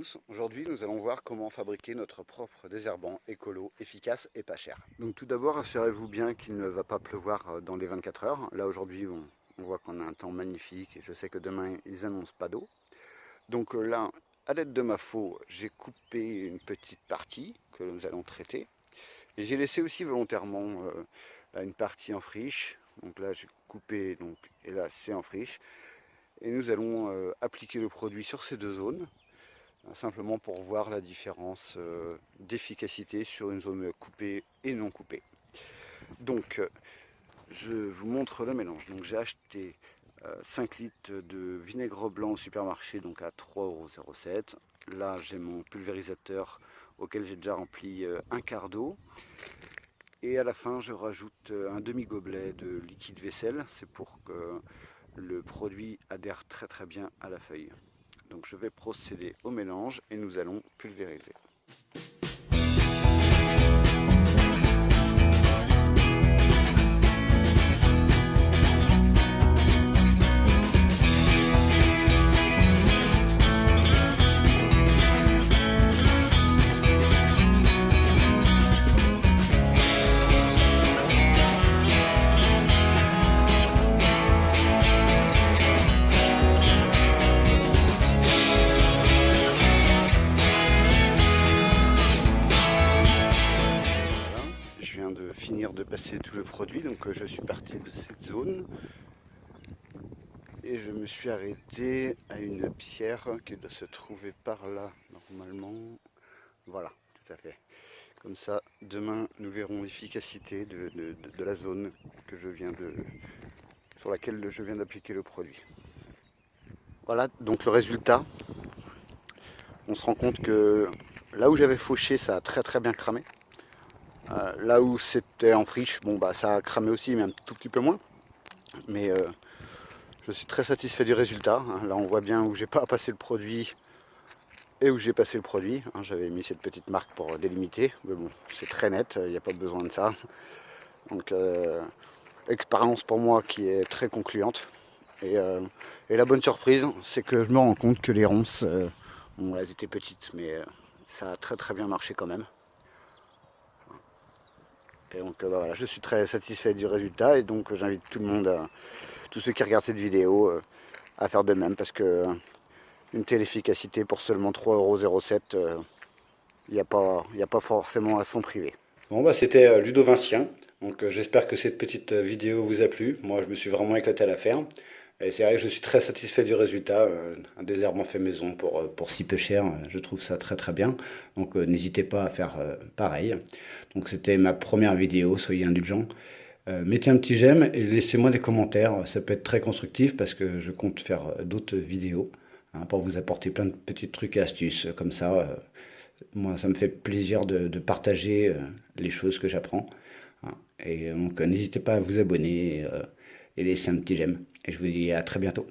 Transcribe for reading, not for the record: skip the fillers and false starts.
tous, aujourd'hui nous allons voir comment fabriquer notre propre désherbant écolo, efficace et pas cher. Donc tout d'abord assurez-vous bien qu'il ne va pas pleuvoir dans les 24 heures. Là aujourd'hui on voit qu'on a un temps magnifique et je sais que demain ils annoncent pas d'eau. Donc là, à l'aide de ma faux, j'ai coupé une petite partie que nous allons traiter. Et j'ai laissé aussi volontairement une partie en friche. Donc là j'ai coupé, et là c'est en friche. Et nous allons appliquer le produit sur ces deux zones, simplement pour voir la différence d'efficacité sur une zone coupée et non coupée. Donc je vous montre le mélange. Donc j'ai acheté 5 litres de vinaigre blanc au supermarché, donc à 3,07 €. Là j'ai mon pulvérisateur auquel j'ai déjà rempli un quart d'eau. Et à la fin je rajoute un demi-gobelet de liquide vaisselle, c'est pour que le produit adhère très bien à la feuille. Donc je vais procéder au mélange et nous allons pulvériser. De finir de passer tout le produit, donc je suis parti de cette zone et je me suis arrêté à une pierre qui doit se trouver par là normalement. Voilà, tout à fait. Comme ça, demain nous verrons l'efficacité de la zone que je viens sur laquelle je viens d'appliquer le produit. Voilà donc le résultat. On se rend compte que là où j'avais fauché, ça a très bien cramé. Là où c'était en friche, bon bah ça a cramé aussi, mais un tout petit peu moins. Mais je suis très satisfait du résultat. Là on voit bien où j'ai pas passé le produit et où j'ai passé le produit. J'avais mis cette petite marque pour délimiter, mais bon, c'est très net, il n'y a pas besoin de ça. Donc expérience pour moi qui est très concluante. Et la bonne surprise, c'est que je me rends compte que les ronces, bon, elles étaient petites, mais ça a très bien marché quand même. Et donc voilà, je suis très satisfait du résultat et donc j'invite tout le monde, tous ceux qui regardent cette vidéo, à faire de même parce que une telle efficacité pour seulement 3,07 €, il n'y a pas forcément à s'en priver. Bon bah c'était Ludo Vincien, donc j'espère que cette petite vidéo vous a plu. Moi je me suis vraiment éclaté à la faire. Et c'est vrai que je suis très satisfait du résultat, un désherbant fait maison pour si peu cher, je trouve ça très bien. Donc n'hésitez pas à faire pareil. Donc c'était ma première vidéo, soyez indulgents. Mettez un petit j'aime et laissez-moi des commentaires, ça peut être très constructif parce que je compte faire d'autres vidéos pour vous apporter plein de petits trucs et astuces comme ça. Moi ça me fait plaisir de partager les choses que j'apprends. Et donc n'hésitez pas à vous abonner et laisser un petit j'aime. Et je vous dis à très bientôt.